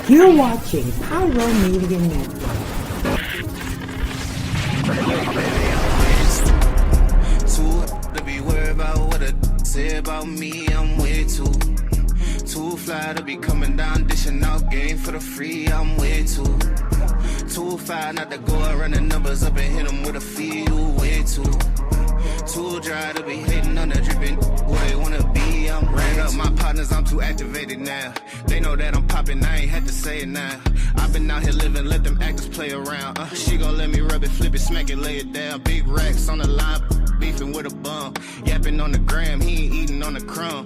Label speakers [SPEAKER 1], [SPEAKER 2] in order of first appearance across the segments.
[SPEAKER 1] You're watching Pyro Media Network.
[SPEAKER 2] To be worried about what I say about me, I'm way too fly to be coming down, dishing out game for the free, I'm way too fly not to go and run the numbers up and hit them with a fee, you way too dry to be hating on the dripping who they wanna be. I'm ran up my partners, I'm too activated now. They know that I'm popping, I ain't had to say it now. I've been out here living, let them actors play around. She gon' let me rub it, flip it, smack it, lay it down. Big racks on the line, beefing with a bum. Yapping on the gram, he ain't eating on the crumb.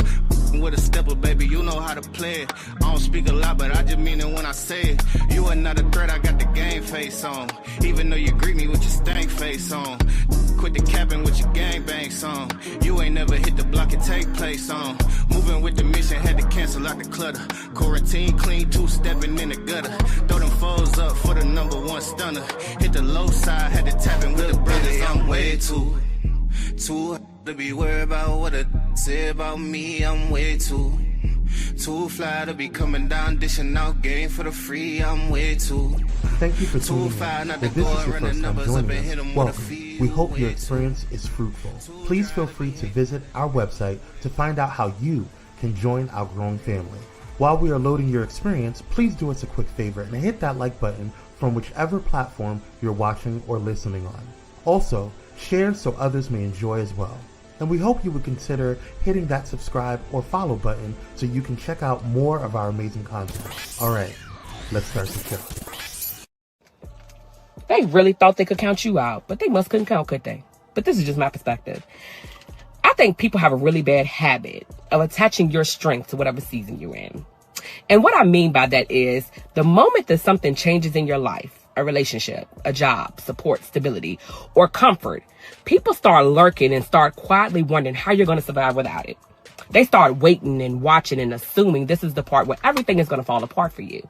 [SPEAKER 2] With a stepper, baby, you know how to play it. I don't speak a lot, but I just mean it when I say it. You are not a threat, I got the game face on. Even though you greet me with your stank face on. Quit the capping with your gangbang song. You ain't never hit the block and take place on. Moving with the mission, had to cancel out the clutter. Quarantine clean, two-stepping in the gutter. Throw them foes up for the number one stunner. Hit the low side, had to tap in with the brothers. I'm way too to be worried about what I say about me. I'm way too fly to be coming down, dishing out game for the free. I'm way too.
[SPEAKER 3] Thank you for tuning in. If this is your first time joining us, welcome. We hope your experience is fruitful. Please feel free to visit our website to find out how you can join our growing family. While we are loading your experience, please do us a quick favor and hit that like button from whichever platform you're watching or listening on. Also, share so others may enjoy as well. And we hope you would consider hitting that subscribe or follow button so you can check out more of our amazing content. All right, let's start the show.
[SPEAKER 4] They really thought they could count you out, but they must couldn't count, could they? But this is just my perspective. I think people have a really bad habit of attaching your strength to whatever season you're in. And what I mean by that is the moment that something changes in your life, a relationship, a job, support, stability, or comfort, people start lurking and start quietly wondering how you're going to survive without it. They start waiting and watching and assuming this is the part where everything is going to fall apart for you.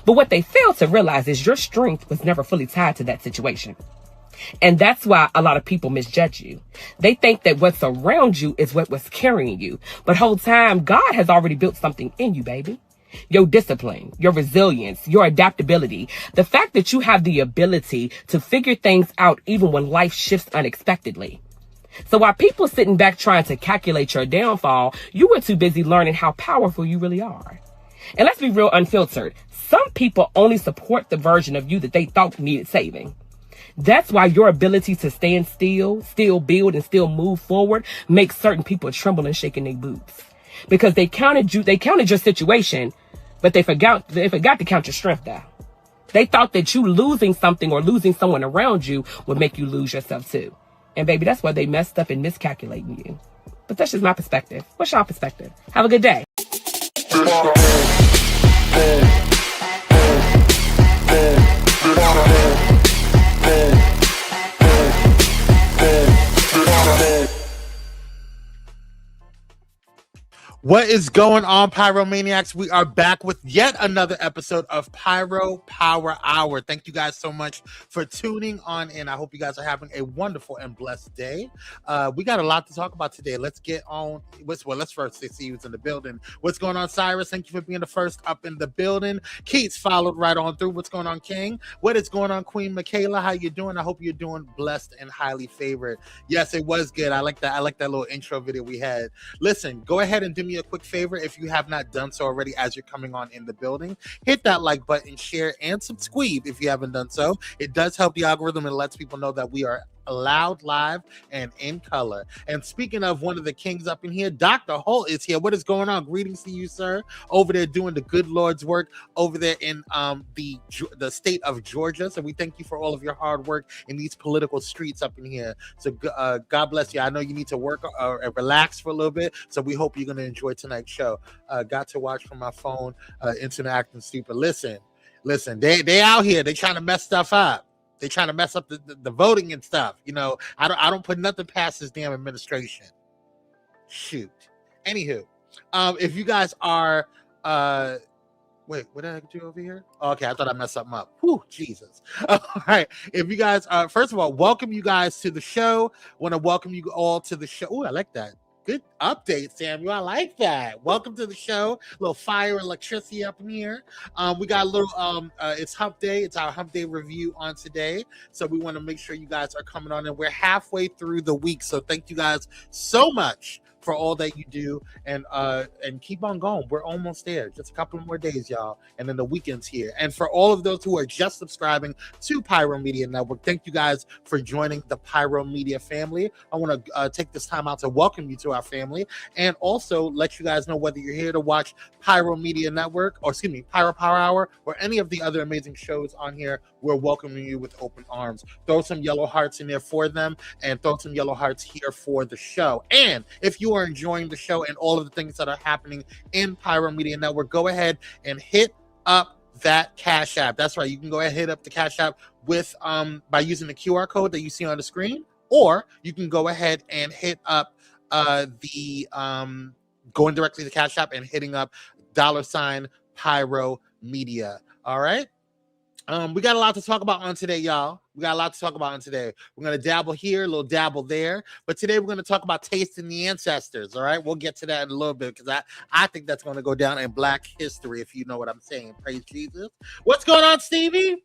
[SPEAKER 4] But what they fail to realize is your strength was never fully tied to that situation. And that's why a lot of people misjudge you. They think that what's around you is what was carrying you. But whole time, God has already built something in you, baby. Your discipline, your resilience, your adaptability, the fact that you have the ability to figure things out even when life shifts unexpectedly. So while people sitting back trying to calculate your downfall, you were too busy learning how powerful you really are. And let's be real unfiltered. Some people only support the version of you that they thought needed saving. That's why your ability to stand still build, and still move forward makes certain people tremble and shake in their boots. Because they counted your situation, but they forgot to count your strength down. They thought that you losing something or losing someone around you would make you lose yourself too. And baby, that's why they messed up and miscalculating you. But that's just my perspective. What's your perspective? Have a good day.
[SPEAKER 3] What is going on, Pyromaniacs? We are back with yet another episode of Pyro Power Hour. Thank you guys so much for tuning on in. I hope you guys are having a wonderful and blessed day. We got a lot to talk about today. Let's get on. Let's first see who's in the building. What's going on, Cyrus? Thank you for being the first up in the building. Keats followed right on through. What's going on, King? What is going on, Queen Michaela? How you doing? I hope you're doing blessed and highly favored. Yes, it was good. I like that. I like that little intro video we had. Listen, go ahead and do me a quick favor if you have not done so already as you're coming on in the building. Hit that like button, share, and subscribe if you haven't done so. It does help the algorithm and lets people know that we are loud, live, and in color. And speaking of one of the kings up in here, Dr. Holt is here. What is going on? Greetings to you, sir. Over there doing the good Lord's work over there in the state of Georgia. So we thank you for all of your hard work in these political streets up in here. So God bless you. I know you need to work and relax for a little bit. So we hope you're going to enjoy tonight's show. Got to watch from my phone, internet acting stupid. Listen, they out here. They trying to mess stuff up. They trying to mess up the voting and stuff. You know, I don't put nothing past this damn administration. Shoot. Anywho, if you guys are wait, what did I do over here? Oh, okay, I thought I messed something up. Whew, Jesus. All right. If you guys first of all, welcome you guys to the show. Want to welcome you all to the show. Oh, I like that. good update, Samuel. I like that. Welcome to the show. A little fire electricity up in here. We got a little it's Hump Day. It's our Hump Day review on today. So we want to make sure you guys are coming on, and we're halfway through the week. So thank you guys so much for all that you do, and keep on going. We're almost there. Just a couple more days, y'all, and then the weekend's here. And for all of those who are just subscribing to Pyro Media Network, thank you guys for joining the Pyro Media family. I want to take this time out to welcome you to our family, and also let you guys know whether you're here to watch Pyro Media Network, or excuse me, Pyro Power Hour, or any of the other amazing shows on here, we're welcoming you with open arms. Throw some yellow hearts in there for them, and throw some yellow hearts here for the show. And if you are enjoying the show and all of the things that are happening in Pyro Media Network, go ahead and hit up that Cash App. That's right. You can go ahead and hit up the Cash App with by using the QR code that you see on the screen, or you can go ahead and hit up the going directly to Cash App and hitting up $ Pyro Media. All right. We got a lot to talk about on today, y'all. We got a lot to talk about on today. We're going to dabble here, a little dabble there. But today we're going to talk about tasting the ancestors, all right? We'll get to that in a little bit, because I think that's going to go down in Black history, if you know what I'm saying. Praise Jesus. What's going on, Stevie?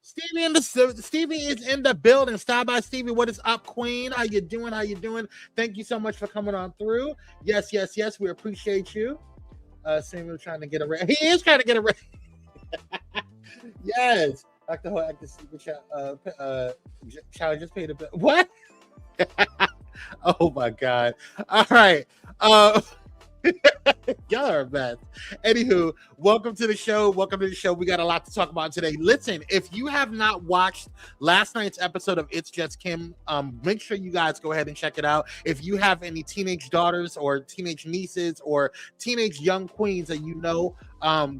[SPEAKER 3] Stevie is in the building. Stop by, Stevie. What is up, Queen? How you doing? How you doing? Thank you so much for coming on through. Yes. We appreciate you. Samuel trying to get a raise. He is trying to get a raise. Yes, Dr. Ho, active secret child just paid a bill. What? Oh my God! All right, y'all are best. Anywho, welcome to the show. Welcome to the show. We got a lot to talk about today. Listen, if you have not watched last night's episode of It's Just Kim, make sure you guys go ahead and check it out. If you have any teenage daughters or teenage nieces or teenage young queens that you know,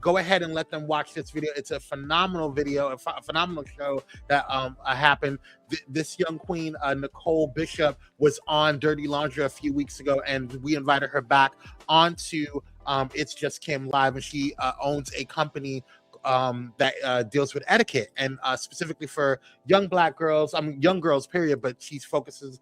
[SPEAKER 3] go ahead and let them watch this video. It's a phenomenal video, a phenomenal show that happened. This young queen, Nicole Bishop, was on Dirty Laundry a few weeks ago, and we invited her back onto It's Just Kim Live, and she owns a company that deals with etiquette, and specifically for young Black girls, young girls, period, but she focuses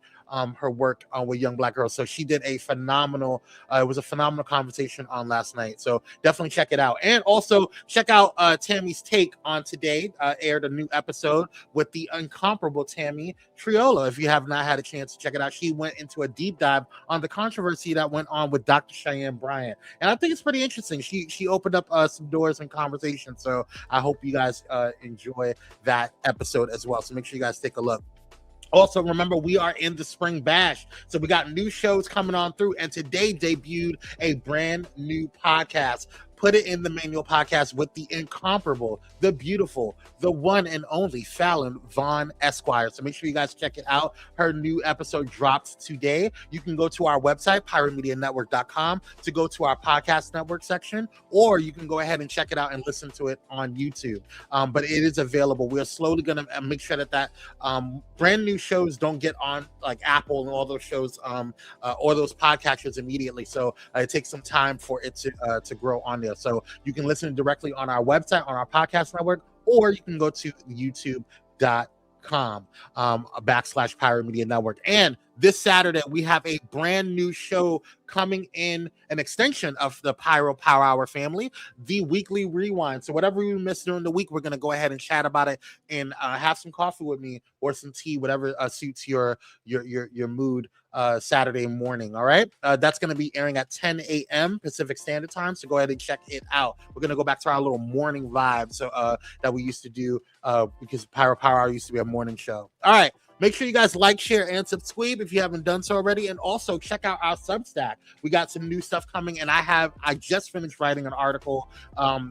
[SPEAKER 3] her work with young Black girls. So she did a phenomenal, it was a phenomenal conversation on last night. So definitely check it out. And also check out Tammy's take on today. Aired a new episode with the incomparable Tammy Triola. If you have not had a chance to check it out, she went into a deep dive on the controversy that went on with Dr. Cheyenne Bryant. And I think it's pretty interesting. She opened up some doors and conversations. So I hope you guys enjoy that episode as well. So make sure you guys take a look. Also, remember, we are in the spring bash, so we got new shows coming on through, and today debuted a brand new podcast. Put It in the Manual podcast with the incomparable, the beautiful, the one and only Fallon Vaughn Esquire. So make sure you guys check it out. Her new episode dropped today. You can go to our website, pyromedianetwork.com, to go to our podcast network section, or you can go ahead and check it out and listen to it on YouTube. But it is available. We're slowly going to make sure that brand new shows don't get on like Apple and all those shows or those podcatchers immediately. So it takes some time for it to grow on there. So you can listen directly on our website, on our podcast network, or you can go to youtube.com /Pyro Media Network. And this Saturday, we have a brand new show coming in, an extension of the Pyro Power Hour family, the weekly rewind. So whatever you missed during the week, we're going to go ahead and chat about it and have some coffee with me or some tea, whatever suits your mood Saturday morning. All right. That's going to be airing at 10 a.m. Pacific Standard Time. So go ahead and check it out. We're going to go back to our little morning vibe that we used to do because Pyro Power Hour used to be a morning show. All right. Make sure you guys like, share, and subscribe if you haven't done so already. And also check out our Substack. We got some new stuff coming, and I just finished writing an article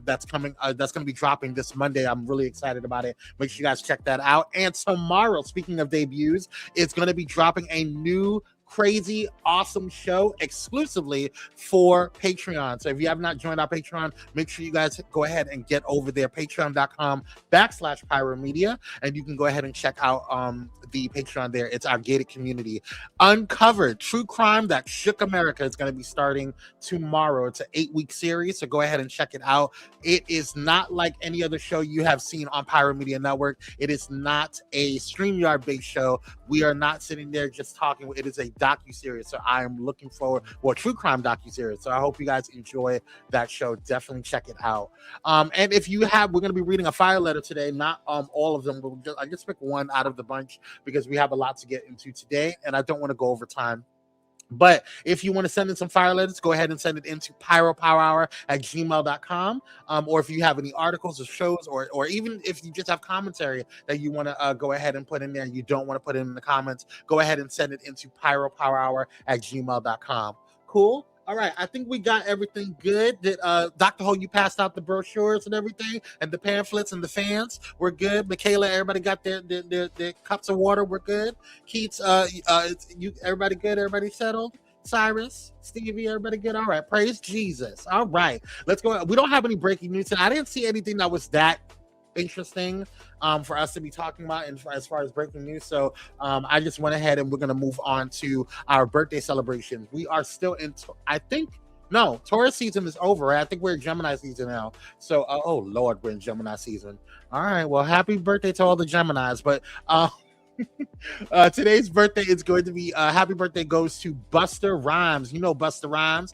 [SPEAKER 3] that's coming. That's going to be dropping this Monday. I'm really excited about it. Make sure you guys check that out. And tomorrow, speaking of debuts, it's going to be dropping a new crazy awesome show exclusively for Patreon. So if you have not joined our Patreon, make sure you guys go ahead and get over there, patreon.com /Pyro Media, and you can go ahead and check out the Patreon there. It's our gated community. Uncovered True Crime That Shook America is going to be starting tomorrow. It's an 8-week series, so go ahead and check it out. It is not like any other show you have seen on Pyro Media Network. It is not a StreamYard based show. We are not sitting there just talking. It is a docuseries. So I am looking forward, well, true crime docuseries. So I hope you guys enjoy that show. Definitely check it out. And if you have, we're going to be reading a fire letter today. Not all of them, but I just picked one out of the bunch because we have a lot to get into today, and I don't want to go over time. But if you want to send in some fire letters, go ahead and send it into pyropowerhour@gmail.com. Or if you have any articles or shows, or even if you just have commentary that you want to go ahead and put in there and you don't want to put it in the comments, go ahead and send it into pyropowerhour@gmail.com. Cool. All right, I think we got everything good. Did Dr. Ho, you passed out the brochures and everything, and the pamphlets and the fans? We're good. Michaela, everybody got their cups of water. We're good. Keats, you everybody good? Everybody settled? Cyrus, Stevie, everybody good? All right, praise Jesus. All right, let's go. We don't have any breaking news tonight. I didn't see anything that was that interesting for us to be talking about as far as breaking news. So I just went ahead and we're going to move on to our birthday celebrations. We are still in, Taurus season is over, right? I think we're in Gemini season now. So, oh Lord, we're in Gemini season. All right, well, happy birthday to all the Geminis. But today's birthday is going to be happy birthday goes to Buster Rhymes. You know Buster Rhymes.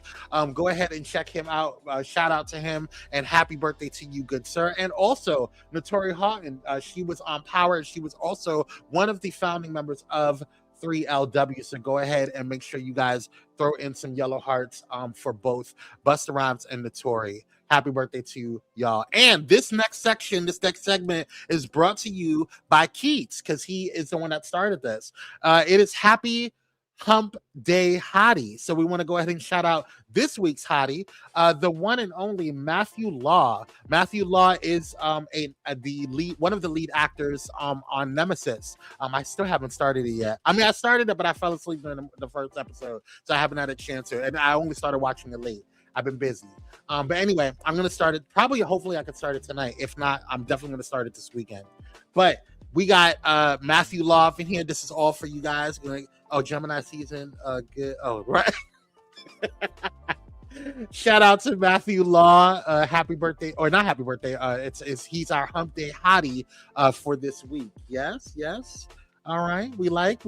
[SPEAKER 3] Go ahead and check him out. Shout out to him and happy birthday to you, good sir. And also Notori Houghton. She was on Power, and she was also one of the founding members of 3LW. So go ahead and make sure you guys throw in some yellow hearts for both Buster Rhymes and Notori. Happy birthday to y'all. And this next segment is brought to you by Keats, because he is the one that started this. It is Happy Hump Day Hottie. So we want to go ahead and shout out this week's hottie, the one and only Matthew Law. Matthew Law is one of the lead actors on Nemesis. I still haven't started it yet. I mean, I started it, but I fell asleep during the first episode, so I haven't had a chance to. And I only started watching it late. I've been busy. But anyway, I'm going to start it. Hopefully I can start it tonight. If not, I'm definitely going to start it this weekend. But we got Matthew Law in here. This is all for you guys. Gemini season. Good. Oh, right. Shout out to Matthew Law. Happy birthday. Or not happy birthday. He's our Hump Day hottie for this week. Yes. All right. We like.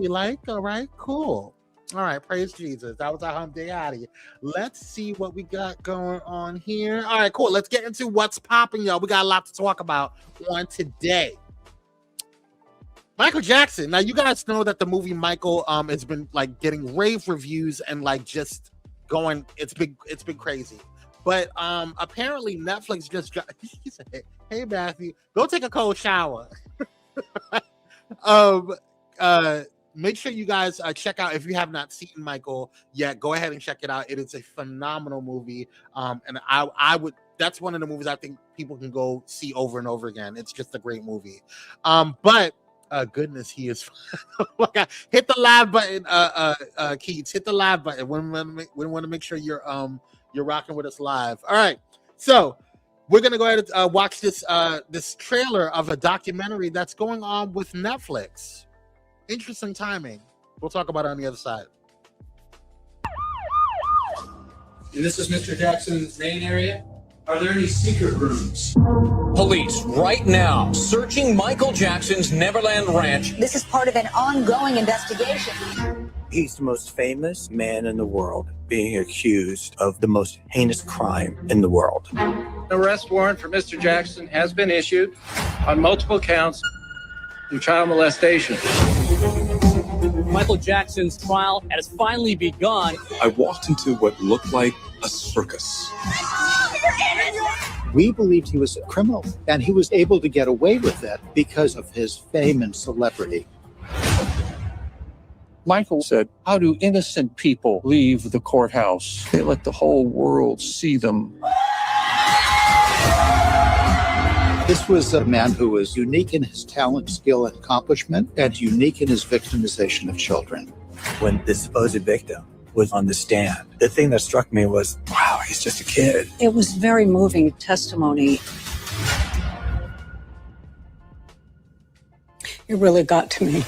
[SPEAKER 3] All right. Cool. All right, praise Jesus. That was our Hump Day hottie. Let's see what we got going on here. All right, cool. Let's get into what's popping, y'all. We got a lot to talk about on today. Michael Jackson. Now, you guys know that the movie Michael has been like getting rave reviews and like just going. It's been crazy. But apparently Netflix just he said, "Hey Matthew, go take a cold shower." Make sure you guys check out, if you have not seen Michael yet, go ahead and check it out. It is a phenomenal movie. And I would, that's one of the movies I think people can go see over and over again. It's just a great movie. But goodness, he is hit the live button, Keats. Hit the live button. We want to make sure you're rocking with us live. All right. So we're gonna go ahead and watch this trailer of a documentary that's going on with Netflix. Interesting timing. We'll talk about it on the other side.
[SPEAKER 5] And this is Mr. Jackson's main area. Are there any secret rooms?
[SPEAKER 6] Police right now searching Michael Jackson's Neverland Ranch.
[SPEAKER 7] This is part of an ongoing investigation.
[SPEAKER 8] He's the most famous man in the world, being accused of the most heinous crime in the world.
[SPEAKER 5] An arrest warrant for Mr. Jackson has been issued on multiple counts of child molestation.
[SPEAKER 6] Michael Jackson's trial has finally begun.
[SPEAKER 9] I walked into what looked like a circus.
[SPEAKER 10] We believed he was a criminal, and he was able to get away with it because of his fame and celebrity.
[SPEAKER 11] Michael said, "How do innocent people leave the courthouse? They let the whole world see them."
[SPEAKER 10] This was a man who was unique in his talent, skill, and accomplishment, and unique in his victimization of children.
[SPEAKER 8] When the supposed victim was on the stand, the thing that struck me was, wow, he's just a kid.
[SPEAKER 7] It was very moving testimony. It really got to me.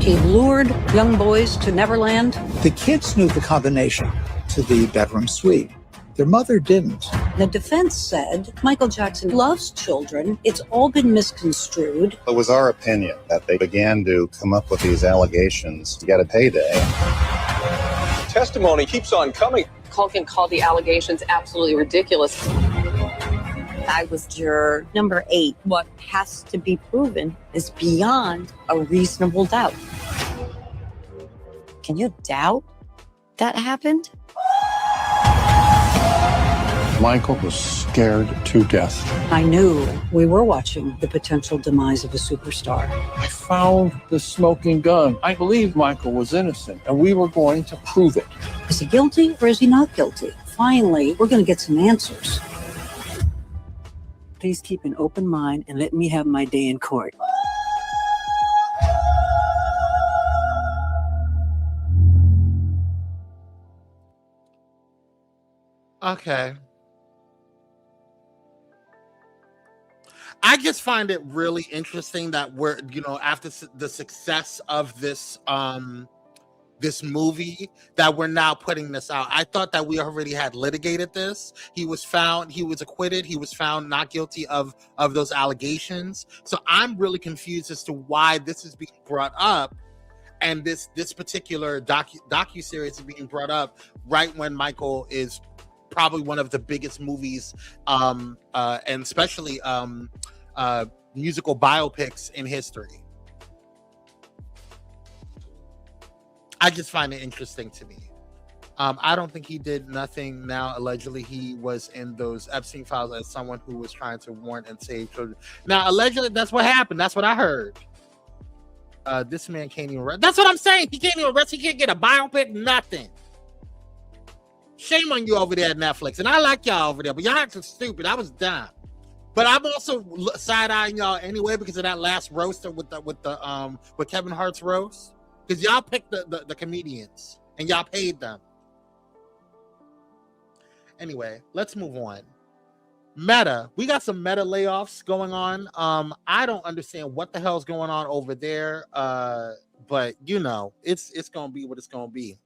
[SPEAKER 7] He lured young boys to Neverland.
[SPEAKER 10] The kids knew the combination to the bedroom suite. Their mother didn't.
[SPEAKER 7] The defense said Michael Jackson loves children. It's all been misconstrued.
[SPEAKER 12] It was our opinion that they began to come up with these allegations to get a payday.
[SPEAKER 11] Testimony keeps on coming.
[SPEAKER 13] Culkin called the allegations absolutely ridiculous.
[SPEAKER 14] I was juror number 8. What has to be proven is beyond a reasonable doubt. Can you doubt that happened?
[SPEAKER 11] Michael was scared to death.
[SPEAKER 7] I knew we were watching the potential demise of a superstar.
[SPEAKER 11] I found the smoking gun. I believed Michael was innocent, and we were going to prove it.
[SPEAKER 7] Is he guilty or is he not guilty? Finally, we're going to get some answers. Please keep an open mind and let me have my day in court.
[SPEAKER 3] Okay. I just find it really interesting that we're, after the success of this this movie, that we're now putting this out. I thought that we already had litigated this. He was acquitted. He was found not guilty of those allegations. So I'm really confused as to why this is being brought up, and this particular docuseries is being brought up right when Michael is probably one of the biggest movies, and especially musical biopics in history. I just find it interesting to me. I don't think he did nothing. Now, allegedly, he was in those Epstein files as someone who was trying to warn and save children. Now, allegedly, that's what happened. That's what I heard. This man can't even arrest. That's what I'm saying. He can't even arrest. He can't get a biopic, nothing. Shame on you over there at Netflix. And I like y'all over there, but y'all acting stupid. I was dumb. But I'm also side-eyeing y'all anyway because of that last roaster with Kevin Hart's roast. Because y'all picked the comedians and y'all paid them. Anyway, let's move on. Meta. We got some Meta layoffs going on. I don't understand what the hell's going on over there. But it's gonna be what it's gonna be.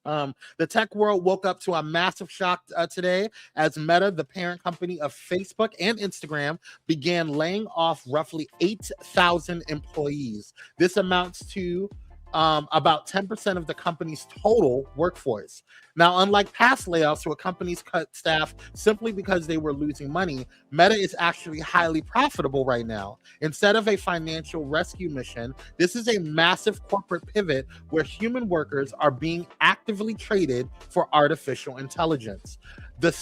[SPEAKER 3] The tech world woke up to a massive shock today as Meta, the parent company of Facebook and Instagram, began laying off roughly 8,000 employees. This amounts to about 10% of the company's total workforce. Now, unlike past layoffs where companies cut staff simply because they were losing money, Meta is actually highly profitable right now. Instead of a financial rescue mission, this is a massive corporate pivot where human workers are being actively traded for artificial intelligence. The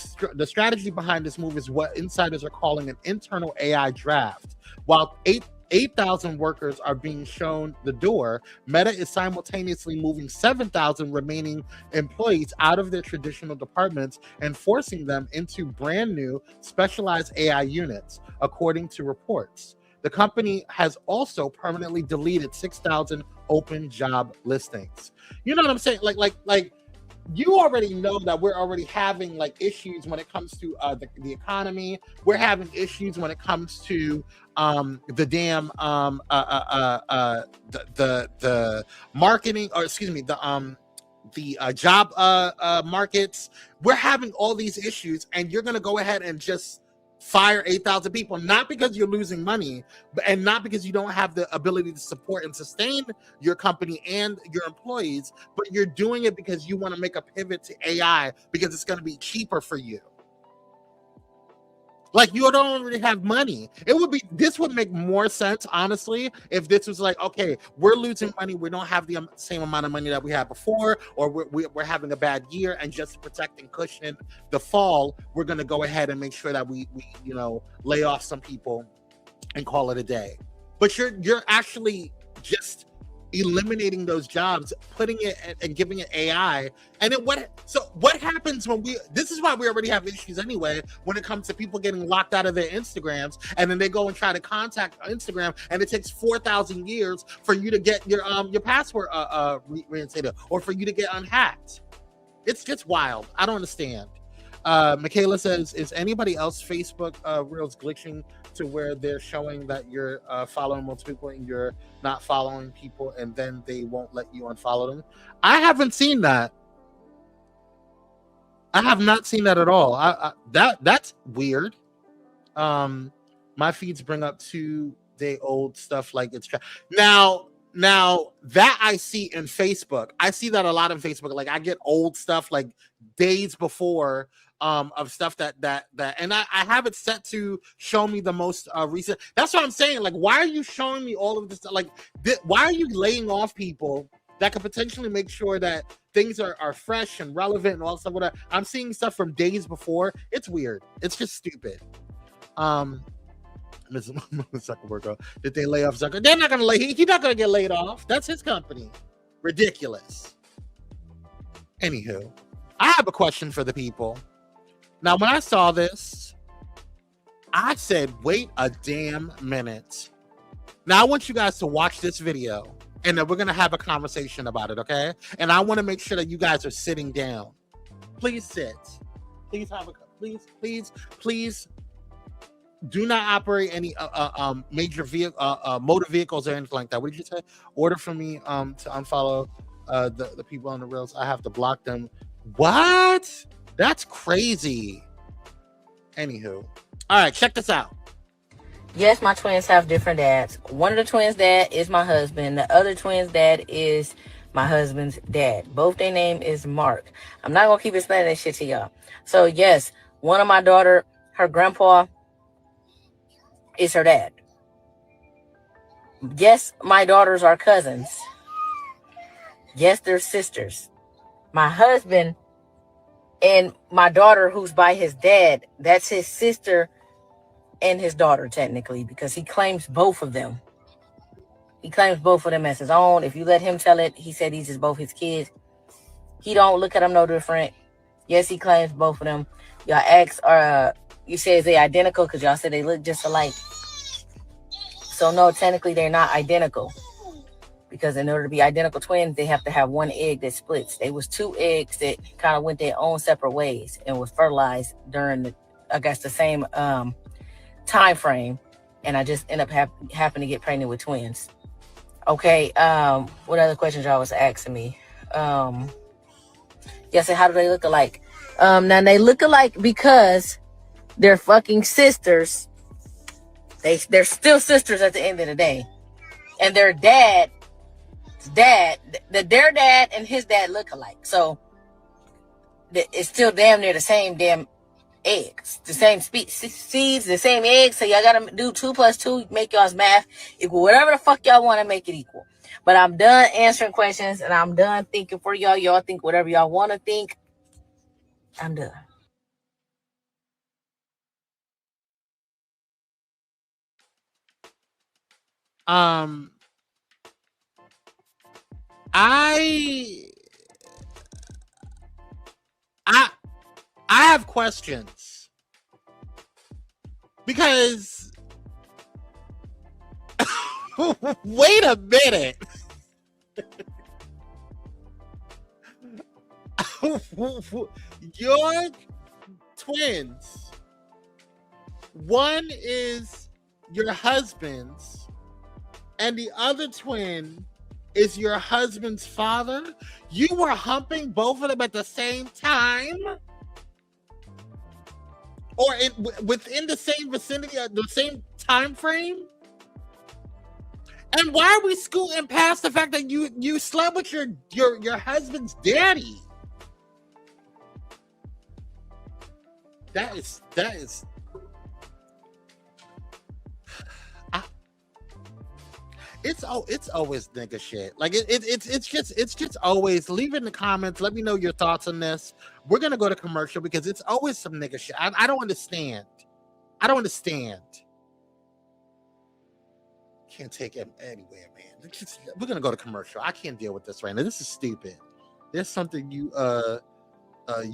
[SPEAKER 3] strategy behind this move is what insiders are calling an internal AI draft. While 8,000 workers are being shown the door, Meta is simultaneously moving 7,000 remaining employees out of their traditional departments and forcing them into brand new specialized AI units, according to reports. The company has also permanently deleted 6,000 open job listings. You know what I'm saying? Like you already know that we're already having issues when it comes to the economy. We're having issues when it comes to the damn the marketing, or excuse me, the job markets. We're having all these issues, and you're gonna go ahead and just fire 8,000 people, not because you're losing money, and not because you don't have the ability to support and sustain your company and your employees, but you're doing it because you want to make a pivot to AI because it's going to be cheaper for you. Like, you don't already have money. This would make more sense, honestly, if this was like, okay, we're losing money. We don't have the same amount of money that we had before, or we're having a bad year, and just to protect and cushion the fall, we're going to go ahead and make sure that we lay off some people and call it a day. But you're actually just eliminating those jobs, putting it and giving it AI. And then what happens when this is why we already have issues anyway when it comes to people getting locked out of their Instagrams, and then they go and try to contact Instagram, and it takes 4,000 years for you to get your password reinstated, or for you to get unhacked. It's just wild. I don't understand. Michaela says, is anybody else Facebook Reels glitching to where they're showing that you're following multiple people and you're not following people, and then they won't let you unfollow them? I haven't seen that. I have not seen that at all. That's weird. My feeds bring up 2-day old stuff like it's now that I see in Facebook. I see that a lot in Facebook. Like I get old stuff like days before of stuff that and I have it set to show me the most recent. That's what I'm saying. Like, why are you showing me all of this? Like, why are you laying off people that could potentially make sure that things are fresh and relevant and all that stuff? Whatever. I'm seeing stuff from days before. It's weird. It's just stupid. Ms. Zuckerberg, did they lay off Zuckerberg? They're not gonna he's not gonna get laid off. That's his company. Ridiculous. Anywho, I have a question for the people. Now, when I saw this, I said, wait a damn minute. Now I want you guys to watch this video, and then we're gonna have a conversation about it, okay? And I want to make sure that you guys are sitting down. Please sit. Please have a please. Do not operate any major vehicle, motor vehicles or anything like that. What did you say? Order for me to unfollow the people on the rails. I have to block them. What? That's crazy. Anywho, all right, check this out.
[SPEAKER 15] Yes, my twins have different dads. One of the twins' dad is my husband. The other twins' dad is my husband's dad. Both their name is Mark. I'm not gonna keep explaining that shit to y'all. So yes, one of my daughter, her grandpa is her dad. Yes, my daughters are cousins. Yes, they're sisters. My husband and my daughter, who's by his dad, that's his sister and his daughter, technically, because he claims both of them. He claims both of them as his own. If you let him tell it, he said he's just both his kids. He don't look at them no different. Yes, he claims both of them. Y'all ask, you say, is they identical? Because y'all said they look just alike. So no, technically they're not identical. Because in order to be identical twins, they have to have one egg that splits. They was 2 eggs that kind of went their own separate ways and was fertilized during the same time frame. And I just end up having to get pregnant with twins. Okay, what other questions y'all was asking me? Yes, how do they look alike? Now they look alike because they're fucking sisters. They're still sisters at the end of the day. And their dad and his dad look alike. So it's still damn near the same damn eggs, the same seeds, the same eggs. So y'all gotta do 2 + 2, make y'all's math equal whatever the fuck y'all want to make it equal. But I'm done answering questions and I'm done thinking for y'all. Y'all think whatever y'all want to think. I'm done.
[SPEAKER 3] I have questions because wait a minute. Your twins, one is your husband's and the other twin is your husband's father. You were humping both of them at the same time? Or within the same vicinity, the same time frame? And why are we scooting past the fact that you slept with your husband's daddy? That is it's always nigga shit. Like it's just always. Leave it in the comments. Let me know your thoughts on this. We're gonna go to commercial because it's always some nigga shit. I don't understand. Can't take it anywhere, man. We're gonna go to commercial. I can't deal with this right now. This is stupid. There's something you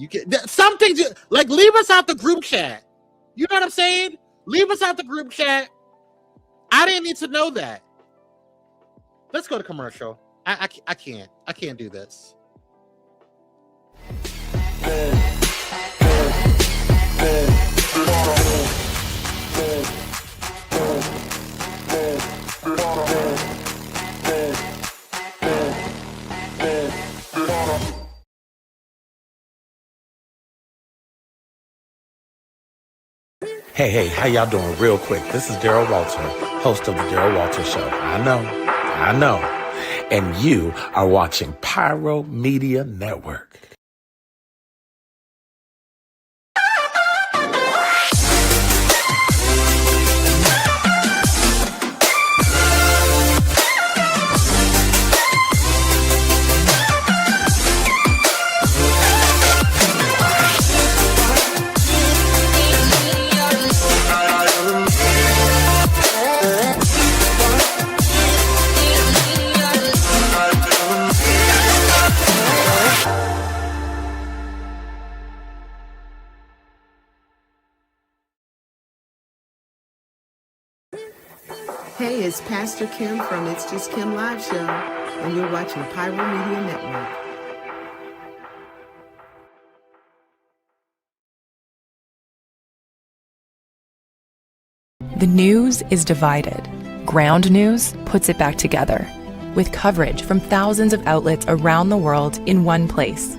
[SPEAKER 3] get something like leave us out the group chat. You know what I'm saying? Leave us out the group chat. I didn't need to know that. Let's go to commercial. I can't do this.
[SPEAKER 16] Hey, how y'all doing? Real quick, this is Daryl Walter, host of the Daryl Walter Show. I know. And you are watching Pyro Media Network.
[SPEAKER 17] Hey, it's Pastor Kim from It's Just Kim Live Show, and you're watching Pyro Media Network.
[SPEAKER 18] The news is divided. Ground News puts it back together, with coverage from thousands of outlets around the world in one place.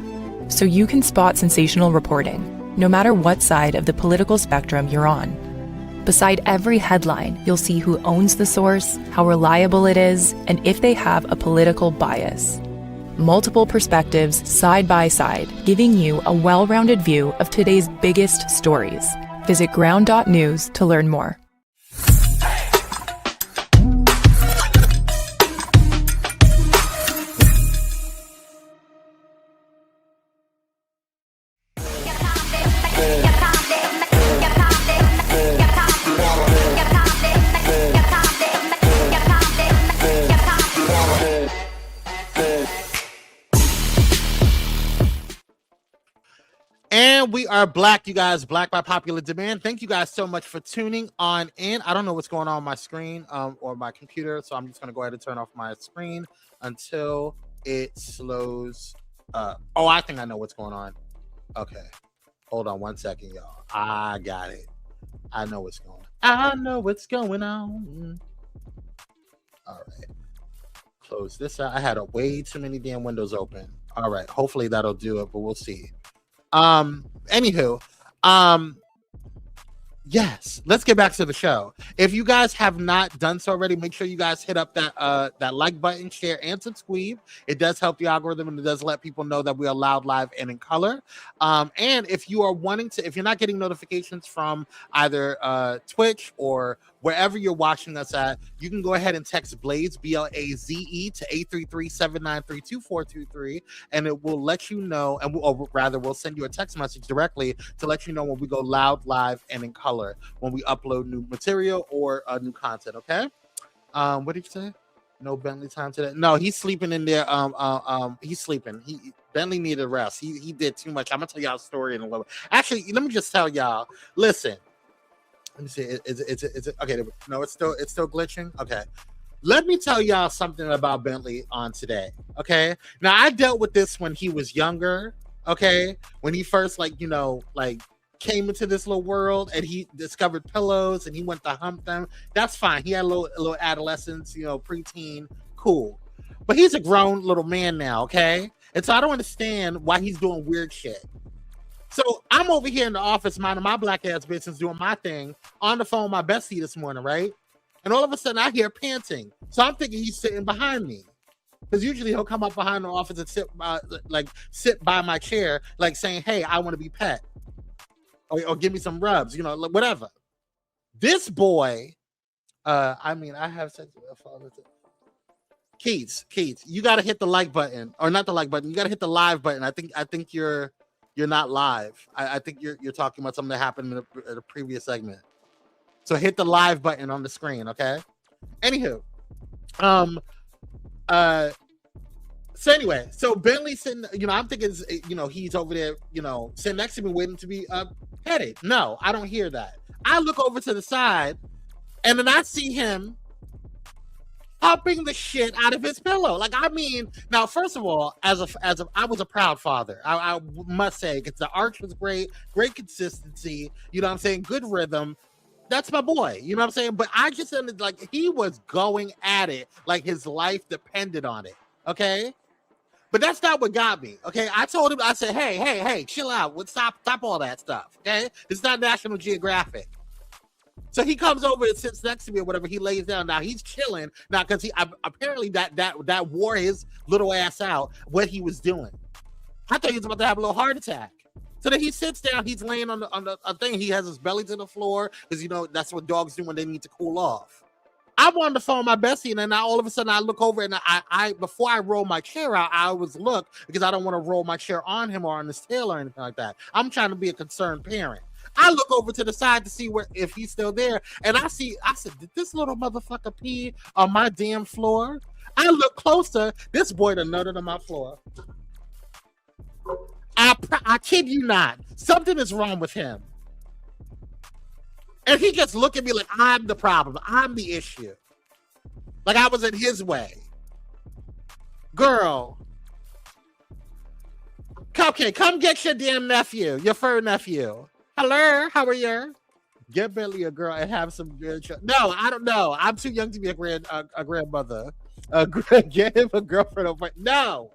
[SPEAKER 18] So you can spot sensational reporting, no matter what side of the political spectrum you're on. Beside every headline, you'll see who owns the source, how reliable it is, and if they have a political bias. Multiple perspectives side by side, giving you a well-rounded view of today's biggest stories. Visit ground.news to learn more.
[SPEAKER 3] And we are black, you guys, black by popular demand. Thank you guys so much for tuning on in. I don't know what's going on my screen or my computer, so I'm just going to go ahead and turn off my screen until it slows up. Oh, I think I know what's going on. Okay. Hold on 1 second, y'all. I got it. I know what's going on. I know what's going on. All right. Close this out. I had way too many damn windows open. All right. Hopefully that'll do it, but we'll see. Anywho, yes, let's get back to the show. If you guys have not done so already, make sure you guys hit up that like button, share, and subscribe. It does help the algorithm, and it does let people know that we are loud, live, and in color. And if you are wanting to, if you're not getting notifications from either Twitch or wherever you're watching us at, you can go ahead and text Blaze, BLAZE, to 833-793-2423, and it will let you know, and we'll send you a text message directly to let you know when we go loud, live, and in color, when we upload new material or new content. Okay. What did you say? No Bentley time today? No, he's sleeping in there. He's sleeping. Bentley needed rest. He did too much. I'm gonna tell y'all a story in a little bit. Actually, let me just tell y'all. Listen. Let me see. Is it okay? No, it's still glitching. Okay. Let me tell y'all something about Bentley on today. Okay. Now I dealt with this when he was younger. Okay. When he first came into this little world and he discovered pillows and he went to hump them. That's fine. He had a little adolescence, preteen, cool. But he's a grown little man now, okay? And so I don't understand why he's doing weird shit. So I'm over here in the office minding my black ass business, doing my thing, on the phone with my bestie this morning, right? And all of a sudden I hear panting. So I'm thinking he's sitting behind me. Because usually he'll come up behind the office and sit by my chair, like saying, hey, I want to be pet. Or give me some rubs, whatever. This boy, I have such a father. Keats, you got to hit the like button, or not the like button. You got to hit the live button. I think you're not live. I think you're talking about something that happened in a previous segment. So hit the live button on the screen, okay? Anywho, so anyway, so Bentley sitting, I'm thinking, he's over there, sitting next to me waiting to be petted. No, I don't hear that. I look over to the side, and then I see him popping the shit out of his pillow. Now, first of all, I was a proud father. I must say, because the arch was great consistency. You know what I'm saying? Good rhythm. That's my boy. You know what I'm saying? But I just ended he was going at it like his life depended on it. Okay. But that's not what got me. Okay. I told him, I said, hey, chill out. Stop all that stuff. Okay. It's not National Geographic. So he comes over and sits next to me or whatever. He lays down. Now he's chilling now because he apparently that wore his little ass out what he was doing. I thought he was about to have a little heart attack. So then he sits down. He's laying on the thing. He has his belly to the floor because that's what dogs do when they need to cool off. I wanted to phone my bestie, and then all of a sudden I look over and I before I roll my chair out, I always look because I don't want to roll my chair on him or on his tail or anything like that. I'm trying to be a concerned parent. I look over to the side to see if he's still there, and I said, did this little motherfucker pee on my damn floor? I look closer. This boy done nutted on my floor. I kid you not. Something is wrong with him. And he just look at me like I'm the problem. I'm the issue. Like I was in his way. Girl. Cupcake, come get your damn nephew, your fur nephew. Hello, how are you? Get Bentley a girl and have some good No, I don't know. I'm too young to be a grandmother. Get him a girlfriend over. No.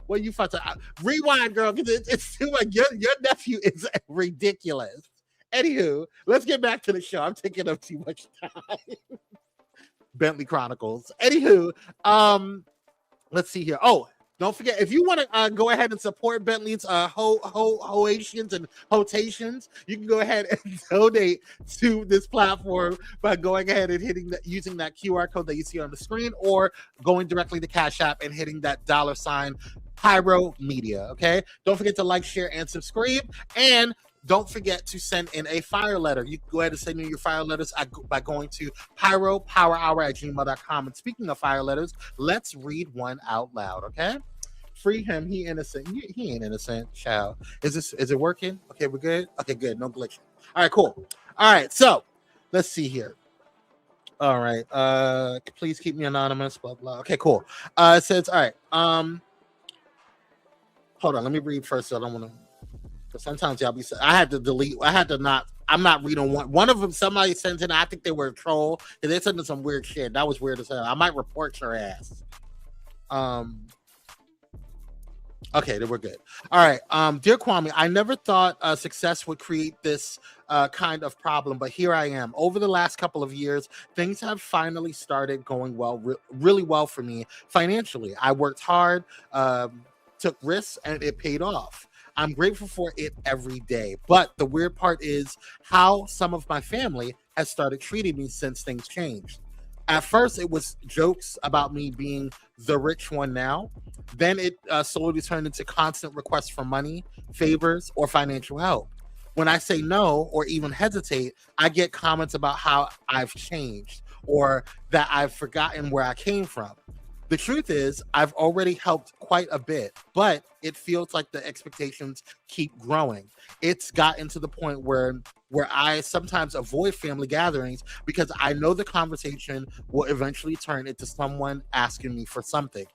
[SPEAKER 3] What you fucking rewind, girl, because it's too much. Your nephew is ridiculous. Anywho, let's get back to the show. I'm taking up too much time. Bentley Chronicles. Anywho, let's see here. Oh, don't forget, if you want to go ahead and support Bentley's hoations and hotations, you can go ahead and donate to this platform by going ahead and using that QR code that you see on the screen, or going directly to Cash App and hitting that $ Pyro Media. Okay, don't forget to like, share, and subscribe, and don't forget to send in a fire letter. You can go ahead and send in your fire letters by going to pyropowerhour@gmail.com. And speaking of fire letters, let's read one out loud, okay? Free him. He innocent. He ain't innocent, child. Is it working? Okay, we're good? Okay, good. No glitching. All right, cool. All right, so let's see here. All right. Please keep me anonymous, blah, blah. Okay, cool. It says, all right. Hold on, let me read first so I don't want to. But sometimes y'all I had to delete. I'm not reading one of them. Somebody sent in. I think they were a troll. And they sent in some weird shit. That was weird as hell. I might report your ass. Okay, then we're good. All right. Dear Kwame, I never thought success would create this kind of problem, but here I am. Over the last couple of years, things have finally started going well, really well for me financially. I worked hard, took risks, and it paid off. I'm grateful for it every day. But the weird part is how some of my family has started treating me since things changed. At first, it was jokes about me being the rich one now. Then it slowly turned into constant requests for money, favors, or financial help. When I say no or even hesitate, I get comments about how I've changed or that I've forgotten where I came from. The truth is, I've already helped quite a bit, but it feels like the expectations keep growing. It's gotten to the point where I sometimes avoid family gatherings because I know the conversation will eventually turn into someone asking me for something.